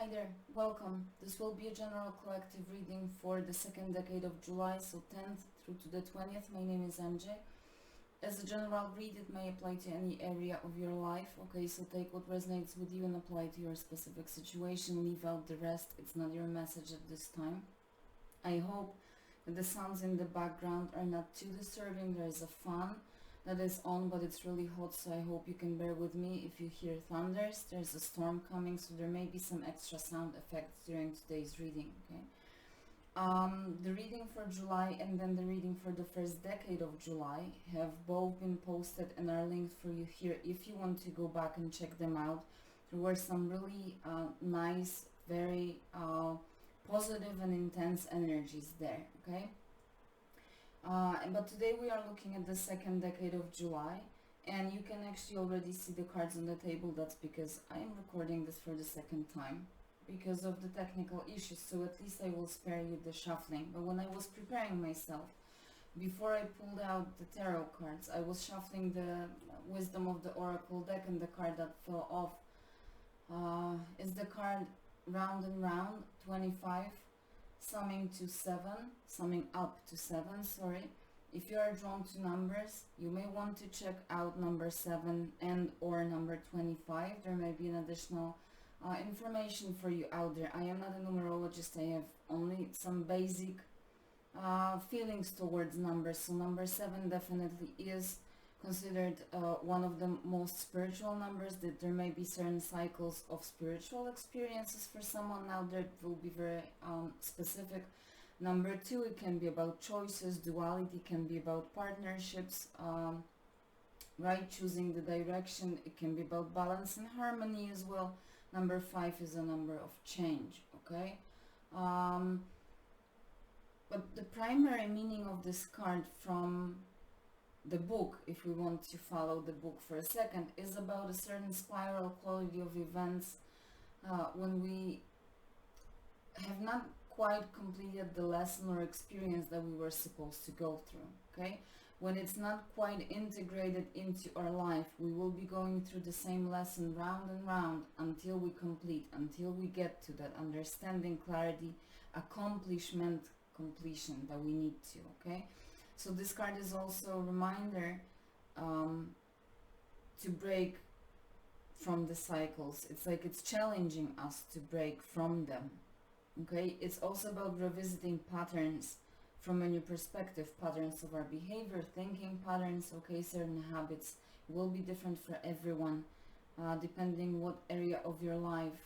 Hi there, welcome. This will be a general collective reading for the second decade of July, so 10th through to the 20th. My name is MJ. As a general read, it may apply to any area of your life. Okay, so take what resonates with you and apply to your specific situation. Leave out the rest. It's not your message at this time. I hope that the sounds in the background are not too disturbing. There is a fan that is on, but it's really hot, so I hope you can bear with me. If you hear thunders, there's a storm coming, so there may be some extra sound effects during today's reading. Okay, the reading for July and then the reading for the first decade of July have both been posted and are linked for you here if you want to go back and check them out. There were some really nice, very positive and intense energies there. Okay, but today we are looking at the second decade of July, and you can actually already see the cards on the table. That's because I am recording this for the second time because of the technical issues, so at least I will spare you the shuffling. But when I was preparing myself, before I pulled out the tarot cards, I was shuffling the Wisdom of the Oracle deck, and the card that fell off is the card Round and Round 25, summing to 7, summing up to 7, sorry. If you are drawn to numbers, you may want to check out number 7 and or number 25. There may be an additional information for you out there. I am not a numerologist. I have only some basic feelings towards numbers. So number 7 definitely is considered one of the most spiritual numbers, that there may be certain cycles of spiritual experiences for someone out there. It will be very specific. Number 2, it can be about choices. Duality can be about partnerships, right, choosing the direction. It can be about balance and harmony as well. Number 5 is a number of change. Okay, but the primary meaning of this card from the book, if we want to follow the book for a second, is about a certain spiral quality of events when we have not quite completed the lesson or experience that we were supposed to go through. Okay, when it's not quite integrated into our life, we will be going through the same lesson round and round until we complete, until we get to that understanding, clarity, accomplishment, completion that we need to. Okay, so this card is also a reminder to break from the cycles. It's like it's challenging us to break from them. Okay, it's also about revisiting patterns from a new perspective, patterns of our behavior, thinking patterns. Okay, certain habits will be different for everyone, depending what area of your life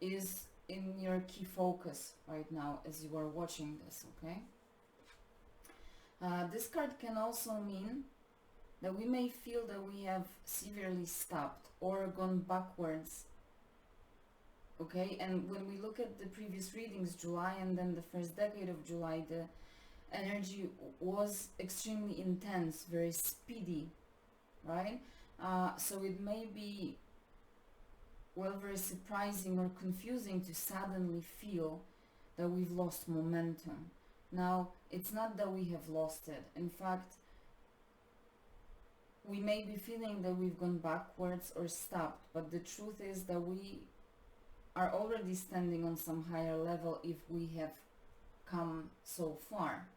is in your key focus right now as you are watching this. Okay, this card can also mean that we may feel that we have severely stopped or gone backwards. Okay, and when we look at the previous readings, July and then the first decade of July, the energy was extremely intense, very speedy, right? So it may be, well, very surprising or confusing to suddenly feel that we've lost momentum. Now, it's not that we have lost it. In fact, we may be feeling that we've gone backwards or stopped, but the truth is that we are already standing on some higher level if we have come so far.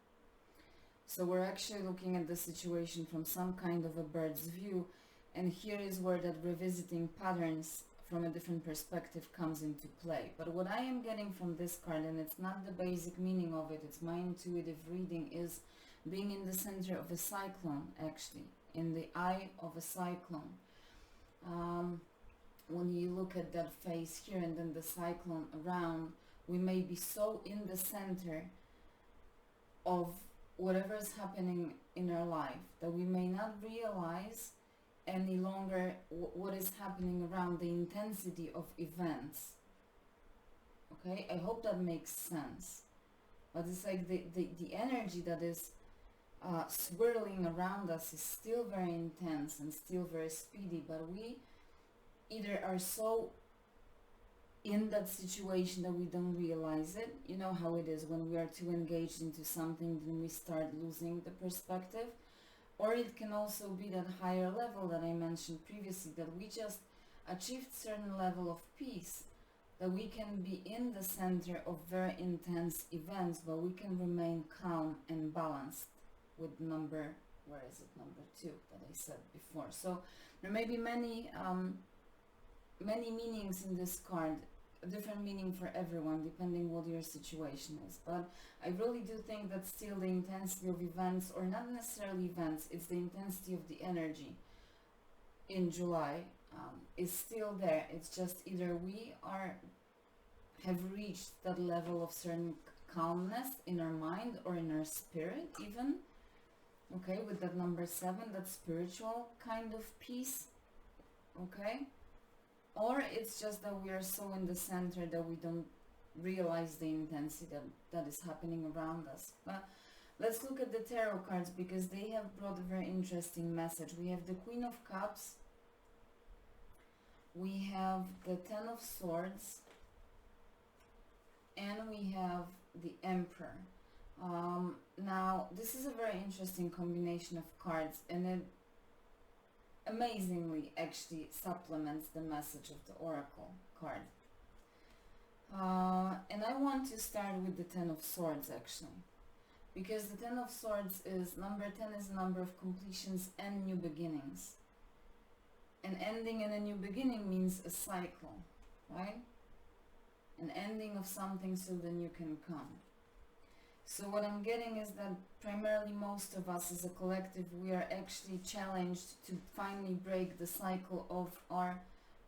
So we're actually looking at the situation from some kind of a bird's view, and here is where that revisiting patterns from a different perspective comes into play. But what I am getting from this card, and it's not the basic meaning of it, it's my intuitive reading, is being in the center of a cyclone, actually, in the eye of a cyclone. When you look at that face here and then the cyclone around, we may be so in the center of whatever is happening in our life that we may not realize any longer what is happening around, the intensity of events. Okay, I hope that makes sense. But it's like the energy that is swirling around us is still very intense and still very speedy, but we either are so in that situation that we don't realize it. You know how it is when we are too engaged into something, then we start losing the perspective. Or it can also be that higher level that I mentioned previously, that we just achieved certain level of peace, that we can be in the center of very intense events, but we can remain calm and balanced with number, where is it, number 2 that I said before. So there may be many meanings in this card, a different meaning for everyone depending what your situation is, but I really do think that still the intensity of events, or not necessarily events, it's the intensity of the energy in July is still there. It's just either we have reached that level of certain calmness in our mind or in our spirit even, okay, with that number 7, that spiritual kind of peace, okay, or it's just that we are so in the center that we don't realize the intensity that is happening around us. But let's look at the tarot cards, because they have brought a very interesting message. We have the Queen of Cups, we have the Ten of Swords, and we have the Emperor. Now this is a very interesting combination of cards, and it amazingly actually supplements the message of the Oracle card. And I want to start with the Ten of Swords actually, because the Ten of Swords is, number 10 is a number of completions and new beginnings. An ending and a new beginning means a cycle, right? An ending of something so the new can come. So what I'm getting is that primarily most of us as a collective, we are actually challenged to finally break the cycle of our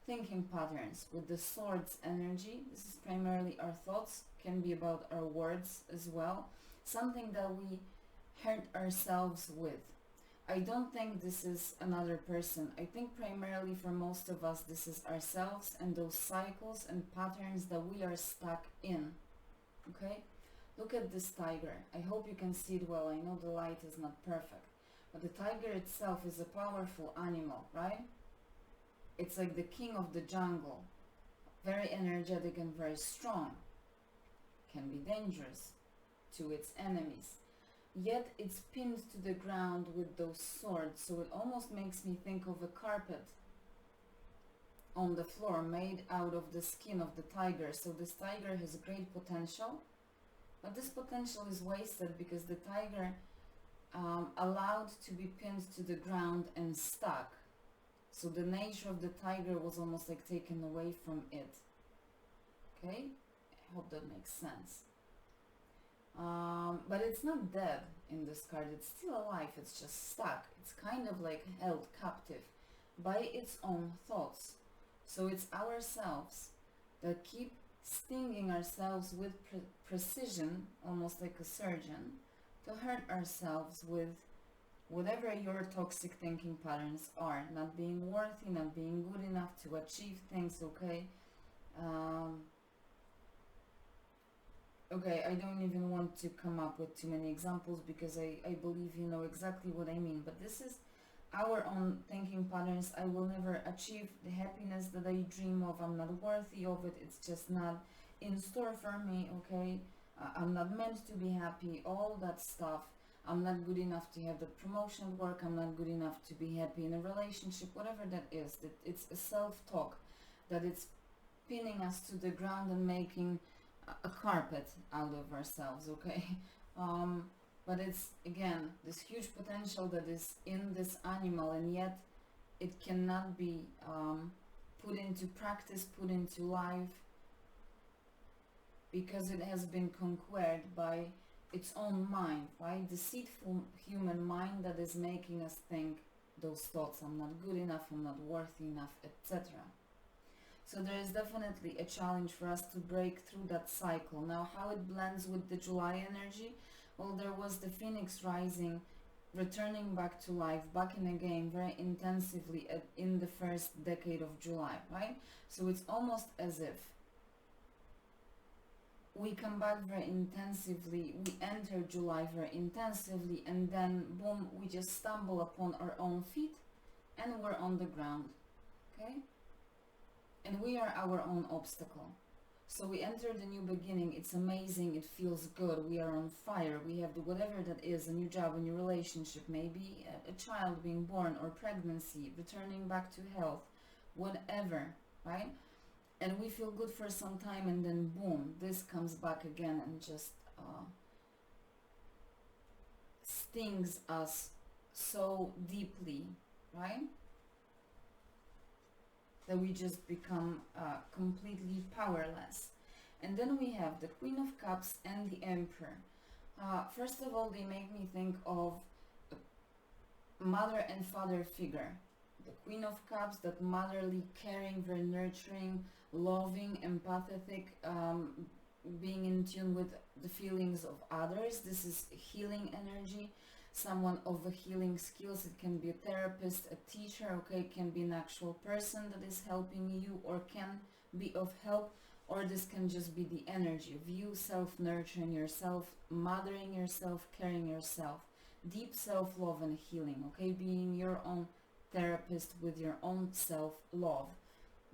thinking patterns with the Swords energy. This is primarily our thoughts, can be about our words as well, something that we hurt ourselves with. I don't think this is another person. I think primarily for most of us this is ourselves and those cycles and patterns that we are stuck in, okay? Look at this tiger. I hope you can see it well. I know the light is not perfect, but the tiger itself is a powerful animal, right? It's like the king of the jungle, very energetic and very strong, can be dangerous to its enemies. Yet it's pinned to the ground with those swords, so it almost makes me think of a carpet on the floor made out of the skin of the tiger. So this tiger has great potential, but this potential is wasted because the tiger allowed to be pinned to the ground and stuck. So the nature of the tiger was almost like taken away from it. Okay, I hope that makes sense. But it's not dead in this card, it's still alive, it's just stuck. It's kind of like held captive by its own thoughts. So it's ourselves that keep stinging ourselves with precision, almost like a surgeon, to hurt ourselves with whatever your toxic thinking patterns are. Not being worthy, not being good enough to achieve things, okay? Okay, I don't even want to come up with too many examples because I believe you know exactly what I mean. But this is our own thinking patterns. I will never achieve the happiness that I dream of. I'm not worthy of it. It's just not in store for me, okay? I'm not meant to be happy, all that stuff. I'm not good enough to have the promotion at work. I'm not good enough to be happy in a relationship, whatever that is. It's a self-talk that it's pinning us to the ground and making a carpet out of ourselves, okay? But it's, again, this huge potential that is in this animal, and yet it cannot be put into practice, put into life, because it has been conquered by its own mind, right? Deceitful human mind that is making us think those thoughts, I'm not good enough, I'm not worthy enough, etc. So there is definitely a challenge for us to break through that cycle. Now, how it blends with the July energy? Well, there was the Phoenix rising, returning back to life, back in the game very intensively in the first decade of July, right? So it's almost as if we come back very intensively, we enter July very intensively, and then boom, we just stumble upon our own feet and we're on the ground, okay? And we are our own obstacle. So we enter the new beginning, it's amazing, it feels good, we are on fire, we have the whatever that is, a new job, a new relationship, maybe a child being born or pregnancy, returning back to health, whatever, right? And we feel good for some time, and then boom, this comes back again and just stings us so deeply, right? That we just become completely powerless. And then we have the Queen of Cups and the Emperor. First of all, they make me think of a mother and father figure. The Queen of Cups, that motherly, caring, very nurturing, loving, empathetic, being in tune with the feelings of others. This is healing energy, someone of a healing skills. It can be a therapist, a teacher, okay, it can be an actual person that is helping you or can be of help, or this can just be the energy of you self-nurturing yourself, mothering yourself, caring yourself, deep self-love and healing, okay, being your own therapist with your own self-love.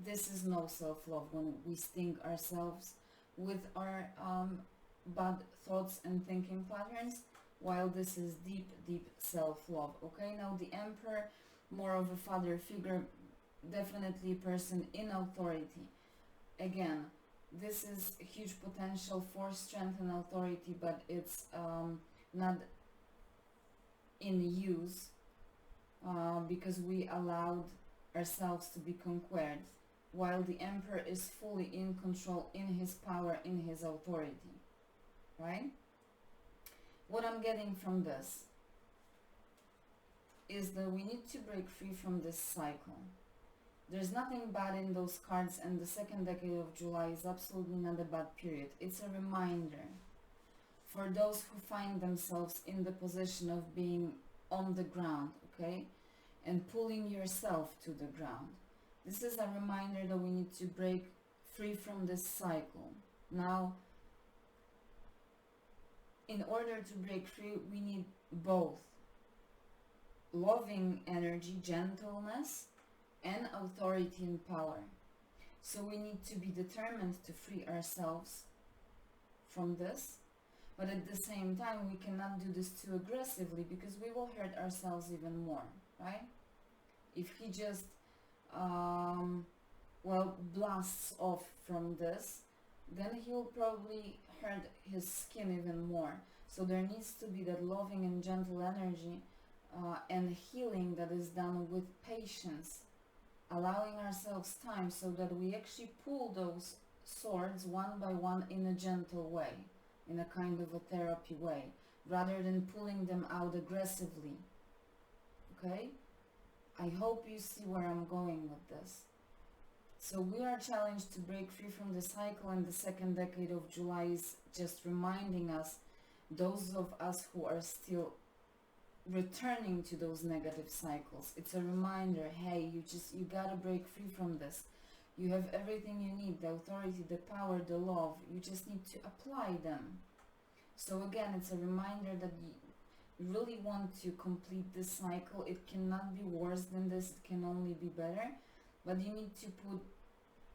This is no self-love when we sting ourselves with our bad thoughts and thinking patterns, while this is deep, deep self-love. Okay, now the Emperor, more of a father figure, definitely a person in authority. Again, this is a huge potential for strength and authority, but it's not in use because we allowed ourselves to be conquered, while the Emperor is fully in control, in his power, in his authority, right? What I'm getting from this is that we need to break free from this cycle. There's nothing bad in those cards, and the second decade of July is absolutely not a bad period. It's a reminder for those who find themselves in the position of being on the ground, okay, and pulling yourself to the ground. This is a reminder that we need to break free from this cycle. Now, in order to break free, we need both loving energy, gentleness, and authority and power. So we need to be determined to free ourselves from this, but at the same time we cannot do this too aggressively, because we will hurt ourselves even more, right? If he just blasts off from this, then he will probably hurt his skin even more. So there needs to be that loving and gentle energy and healing that is done with patience, allowing ourselves time so that we actually pull those swords one by one in a gentle way, in a kind of a therapy way, rather than pulling them out aggressively. Okay? I hope you see where I'm going with this. So we are challenged to break free from the cycle, and the second decade of July is just reminding us, those of us who are still returning to those negative cycles, it's a reminder, hey, you gotta break free from this. You have everything you need, the authority, the power, the love, you just need to apply them. So again, it's a reminder that you really want to complete this cycle. It cannot be worse than this, it can only be better, but you need to put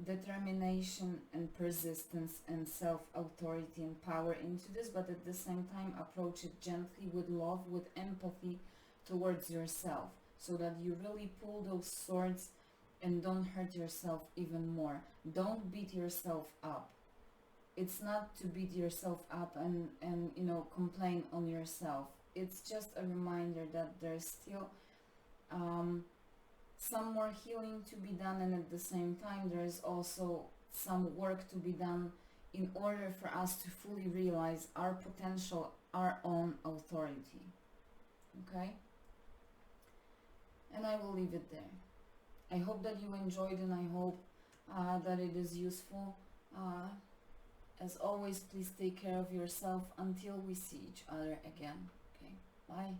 determination and persistence and self-authority and power into this, but at the same time approach it gently, with love, with empathy towards yourself, so that you really pull those swords and don't hurt yourself even more. Don't beat yourself up. It's not to beat yourself up and complain on yourself. It's just a reminder that there's still some more healing to be done, and at the same time there is also some work to be done in order for us to fully realize our potential, our own authority. Okay? And I will leave it there. I hope that you enjoyed, and I hope that it is useful. As always, please take care of yourself until we see each other again. Okay? Bye.